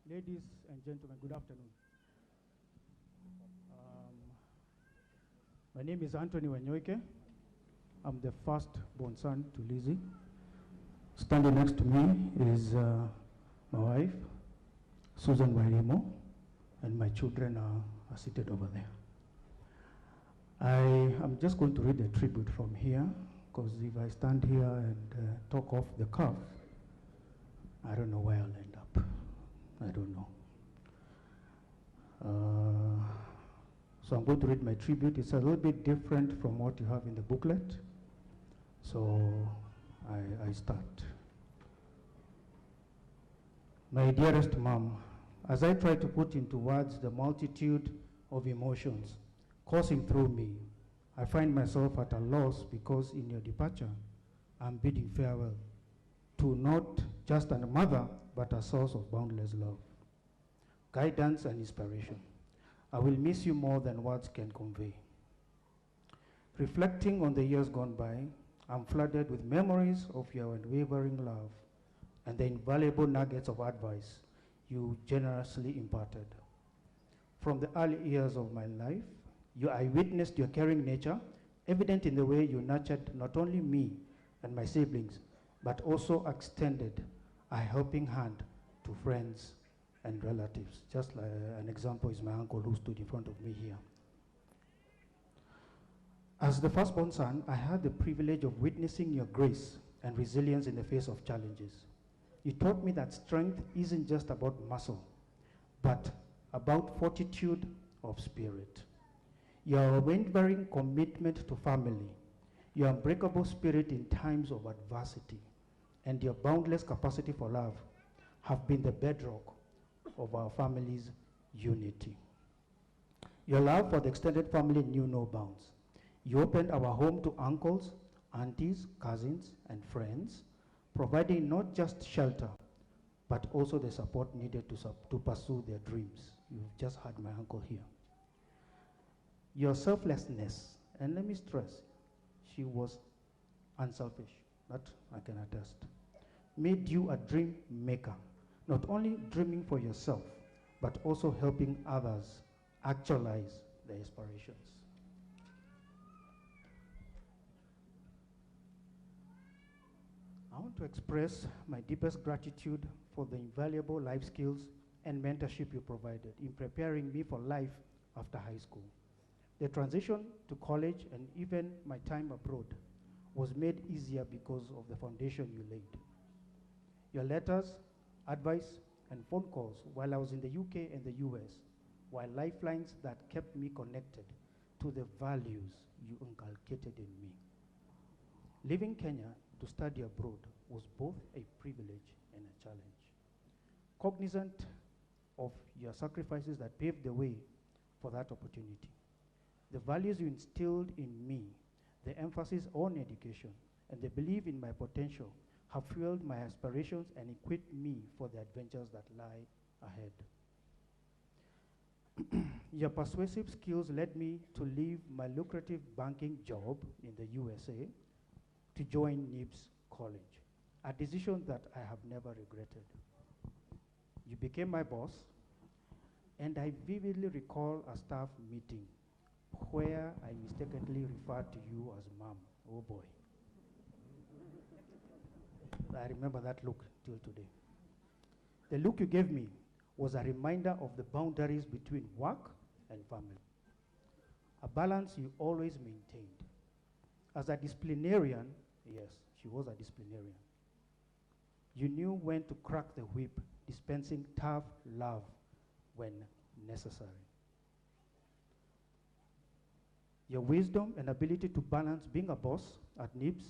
Ladies and gentlemen, good afternoon. My name is Anthony Wanyoike. I'm the first-born son to Lizzie. Standing next to me is my wife, Susan Wairimo, and my children are seated over there. I am just going to read a tribute from here, because if I stand here and talk off the cuff, I don't know where I'll end up. I don't know. So I'm going to read my tribute. It's a little bit different from what you have in the booklet. So I start. My dearest mom, as I try to put into words the multitude of emotions coursing through me, I find myself at a loss because in your departure, I'm bidding farewell to not just a mother, but a source of boundless love, guidance, and inspiration. I will miss you more than words can convey. Reflecting on the years gone by, I'm flooded with memories of your unwavering love and the invaluable nuggets of advice you generously imparted. From the early years of my life, I witnessed your caring nature, evident in the way you nurtured not only me and my siblings, but also extended a helping hand to friends and relatives. Just like an example is my uncle who stood in front of me here. As the firstborn son, I had the privilege of witnessing your grace and resilience in the face of challenges. You taught me that strength isn't just about muscle, but about fortitude of spirit. Your unwavering commitment to family, your unbreakable spirit in times of adversity, and your boundless capacity for love have been the bedrock of our family's unity. Your love for the extended family knew no bounds. You opened our home to uncles, aunties, cousins, and friends, providing not just shelter, but also the support needed to pursue their dreams. You've just had my uncle here. Your selflessness, and let me stress, she was unselfish, that I can attest, made you a dream maker, not only dreaming for yourself, but also helping others actualize their aspirations. I want to express my deepest gratitude for the invaluable life skills and mentorship you provided in preparing me for life after high school. The transition to college and even my time abroad was made easier because of the foundation you laid. Your letters, advice, and phone calls while I was in the UK and the US were lifelines that kept me connected to the values you inculcated in me. Leaving Kenya to study abroad was both a privilege and a challenge. Cognizant of your sacrifices that paved the way for that opportunity, the values you instilled in me, the emphasis on education, and the belief in my potential have fueled my aspirations and equipped me for the adventures that lie ahead. Your persuasive skills led me to leave my lucrative banking job in the USA to join NIBS College, a decision that I have never regretted. You became my boss, and I vividly recall a staff meeting where I mistakenly referred to you as mom. Oh boy. I remember that look till today. The look you gave me was a reminder of the boundaries between work and family, a balance you always maintained. As a disciplinarian, yes, she was a disciplinarian, you knew when to crack the whip, dispensing tough love when necessary. Your wisdom and ability to balance being a boss at NIBS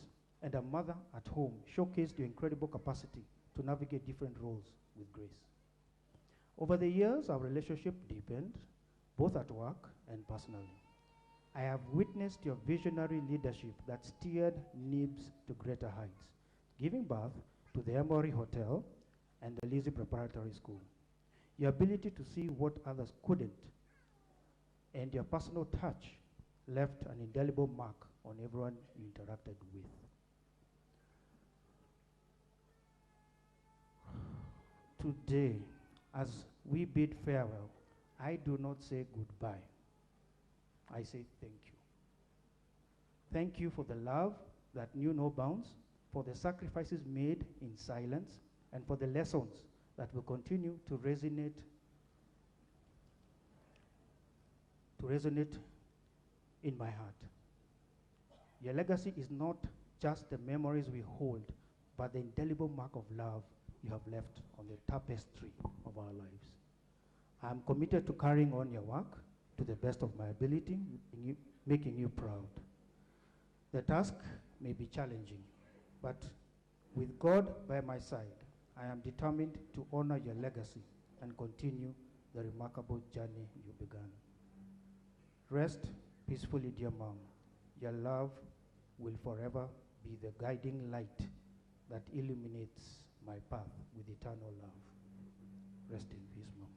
and a mother at home showcased your incredible capacity to navigate different roles with grace. Over the years, our relationship deepened, both at work and personally. I have witnessed your visionary leadership that steered NIBS to greater heights, giving birth to the Emory Hotel and the Lizzie Preparatory School. Your ability to see what others couldn't, and your personal touch left an indelible mark on everyone you interacted with. Today, as we bid farewell, I do not say goodbye. I say thank you. Thank you for the love that knew no bounds, for the sacrifices made in silence, and for the lessons that will continue to resonate in my heart. Your legacy is not just the memories we hold, but the indelible mark of love you have left on the tapestry of our lives. I am committed to carrying on your work to the best of my ability, making you proud. The task may be challenging, but with God by my side, I am determined to honor your legacy and continue the remarkable journey you began. Rest peacefully, dear Mom. Your love will forever be the guiding light that illuminates my path with eternal love. Rest in peace, Mom.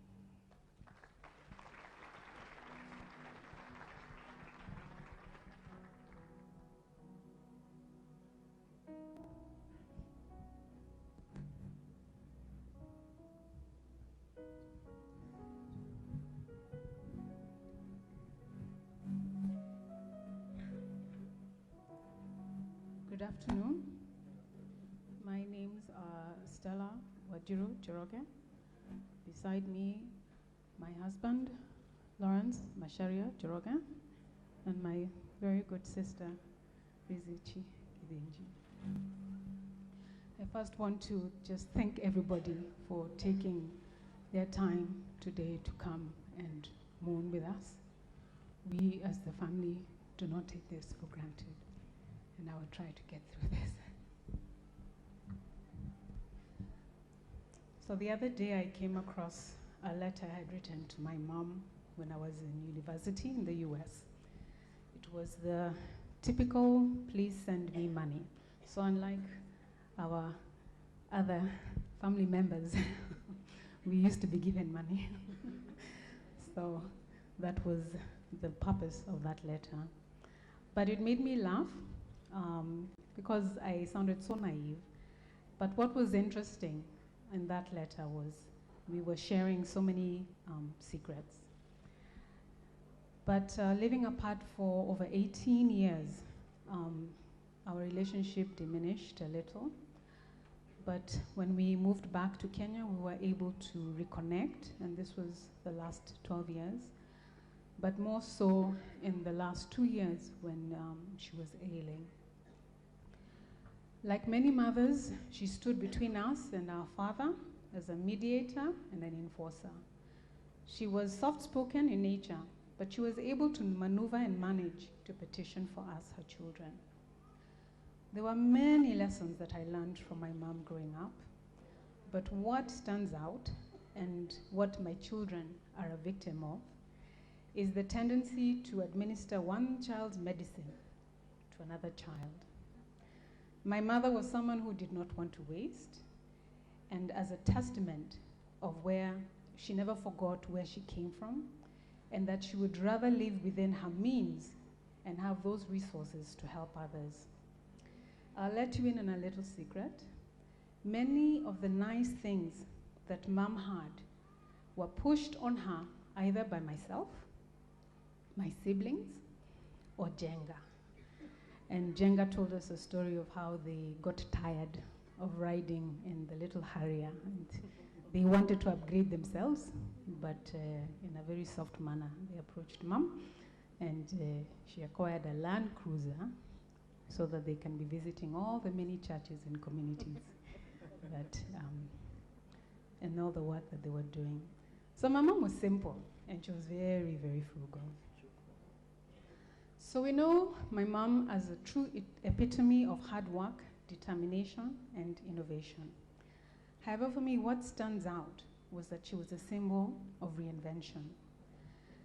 Good afternoon. My names are Stella Wajiro Joroge. Beside me, my husband, Lawrence Masharia Joroge, and my very good sister, Lizzie. I first want to just thank everybody for taking their time today to come and mourn with us. We as the family do not take this for granted, and I will try to get through this. So the other day I came across a letter I had written to my mom when I was in university in the US. It was the typical, please send me money. So unlike our other family members, we used to be given money. So that was the purpose of that letter. But it made me laugh because I sounded so naive. But what was interesting in that letter was we were sharing so many secrets. But living apart for over 18 years, our relationship diminished a little. But when we moved back to Kenya, we were able to reconnect, and this was the last 12 years. But more so in the last 2 years when she was ailing. Like many mothers, she stood between us and our father as a mediator and an enforcer. She was soft-spoken in nature, but she was able to maneuver and manage to petition for us, her children. There were many lessons that I learned from my mom growing up, but what stands out and what my children are a victim of is the tendency to administer one child's medicine to another child. My mother was someone who did not want to waste, and as a testament of where she never forgot where she came from, and that she would rather live within her means and have those resources to help others. I'll let you in on a little secret. Many of the nice things that Mom had were pushed on her either by myself, my siblings, or Jenga. And Jenga told us a story of how they got tired of riding in the little Harrier. And they wanted to upgrade themselves, but in a very soft manner. They approached Mom, and she acquired a Land Cruiser so that they can be visiting all the many churches and communities that, and all the work that they were doing. So my mom was simple, and she was very, very frugal. So we know my mom as a true epitome of hard work, determination, and innovation. However, for me, what stands out was that she was a symbol of reinvention.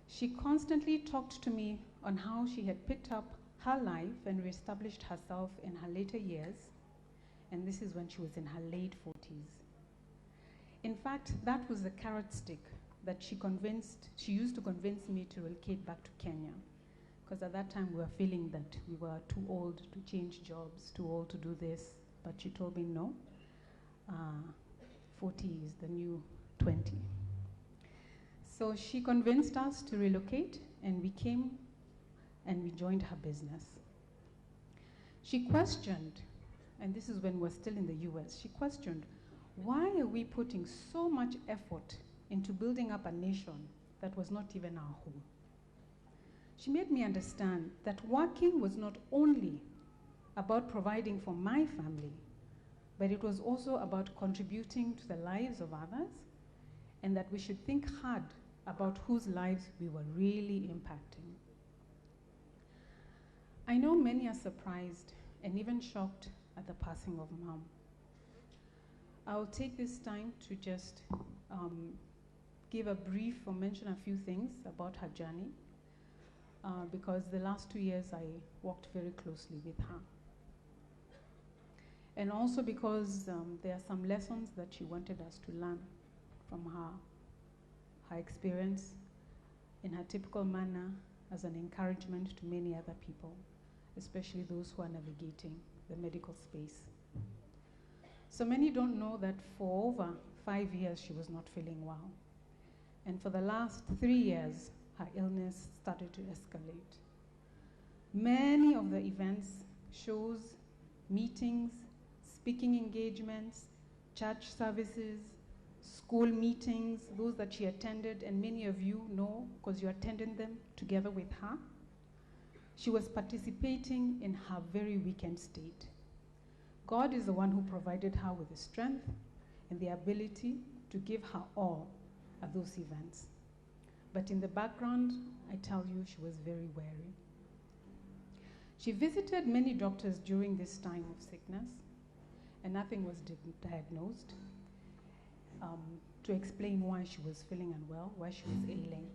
She constantly talked to me on how she had picked up her life and reestablished herself in her later years, and this is when she was in her late 40s. In fact, that was the carrot stick that she used to convince me to relocate back to Kenya, because at that time we were feeling that we were too old to change jobs, too old to do this, but she told me no, 40 is the new 20. So she convinced us to relocate, and we came and we joined her business. She questioned, and this is when we're still in the US, she questioned, why are we putting so much effort into building up a nation that was not even our home? She made me understand that working was not only about providing for my family, but it was also about contributing to the lives of others, and that we should think hard about whose lives we were really impacting. I know many are surprised and even shocked at the passing of Mom. I'll take this time to just give a brief or mention a few things about her journey, because the last 2 years I worked very closely with her. And also because there are some lessons that she wanted us to learn from her experience in her typical manner as an encouragement to many other people, especially those who are navigating the medical space. So many don't know that for over 5 years she was not feeling well. And for the last 3 years, her illness started to escalate. Many of the events, shows, meetings, speaking engagements, church services, school meetings, those that she attended, and many of you know because you attended them together with her, she was participating in her very weakened state. God is the one who provided her with the strength and the ability to give her all at those events. But in the background, I tell you, she was very wary. She visited many doctors during this time of sickness, and nothing was diagnosed to explain why she was feeling unwell, why she was ailing.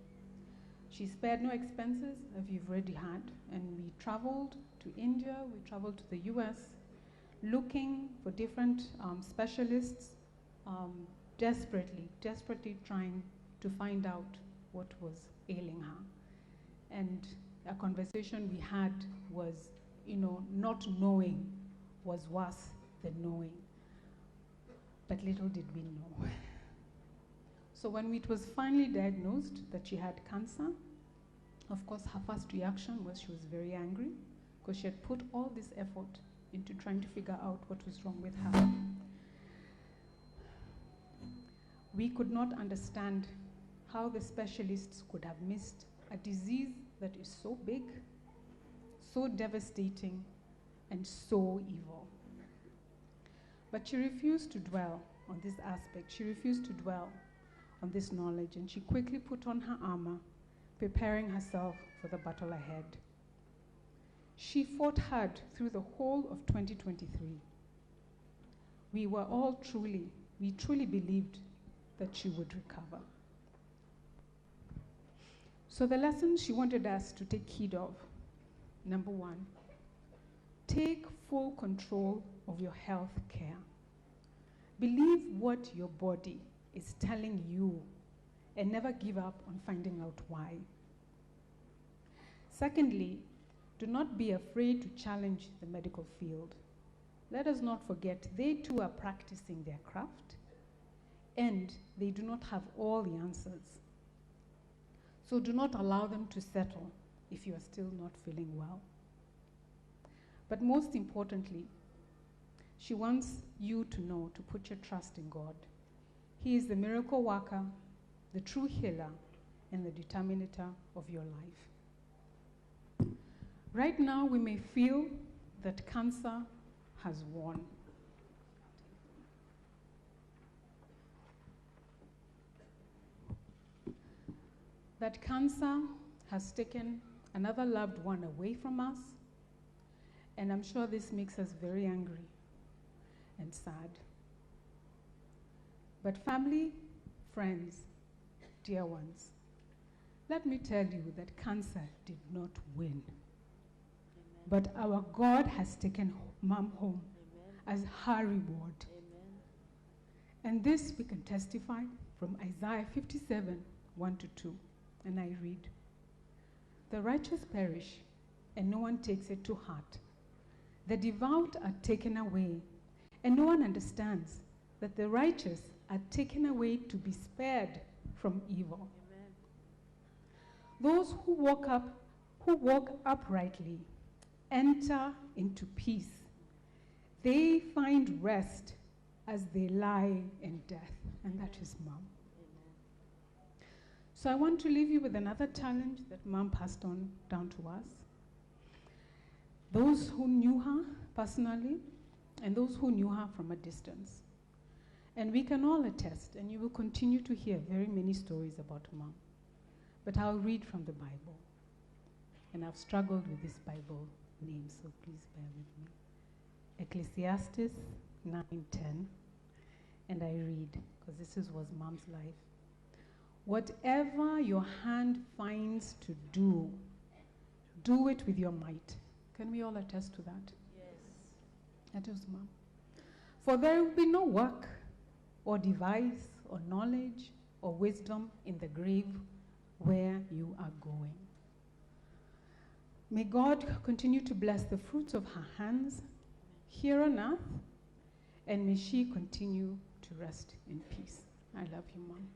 She spared no expenses, as you've already had, and we traveled to India, we traveled to the US, looking for different specialists, desperately trying to find out what was ailing her. And a conversation we had was, not knowing was worse than knowing. But little did we know. So when it was finally diagnosed that she had cancer, of course her first reaction was she was very angry because she had put all this effort into trying to figure out what was wrong with her. We could not understand how the specialists could have missed a disease that is so big, so devastating, and so evil. But she refused to dwell on this aspect. She refused to dwell on this knowledge, and she quickly put on her armor, preparing herself for the battle ahead. She fought hard through the whole of 2023. We truly believed that she would recover. So the lessons she wanted us to take heed of: number 1, take full control of your health care. Believe what your body is telling you and never give up on finding out why. Secondly, do not be afraid to challenge the medical field. Let us not forget they too are practicing their craft, and they do not have all the answers. So do not allow them to settle if you are still not feeling well. But most importantly, she wants you to know to put your trust in God. He is the miracle worker, the true healer, and the determinator of your life. Right now, we may feel that cancer has won. That cancer has taken another loved one away from us, and I'm sure this makes us very angry and sad. But family, friends, dear ones, let me tell you that cancer did not win. Amen. But our God has taken Mom home. Amen. As her reward. Amen. And this we can testify from Isaiah 57, 1-2. And I read, "The righteous perish, and no one takes it to heart. The devout are taken away, and no one understands that the righteous are taken away to be spared from evil." Amen. Those who walk uprightly enter into peace. They find rest as they lie in death. And that is Mom. So I want to leave you with another challenge that Mom passed on down to us. Those who knew her personally and those who knew her from a distance. And we can all attest, and you will continue to hear very many stories about Mom. But I'll read from the Bible. And I've struggled with this Bible name, so please bear with me. Ecclesiastes 9:10. And I read, because this was Mom's life. Whatever your hand finds to do, do it with your might. Can we all attest to that? Yes. That was Mom. For there will be no work or device or knowledge or wisdom in the grave where you are going. May God continue to bless the fruits of her hands here on earth, and may she continue to rest in peace. I love you, Mom.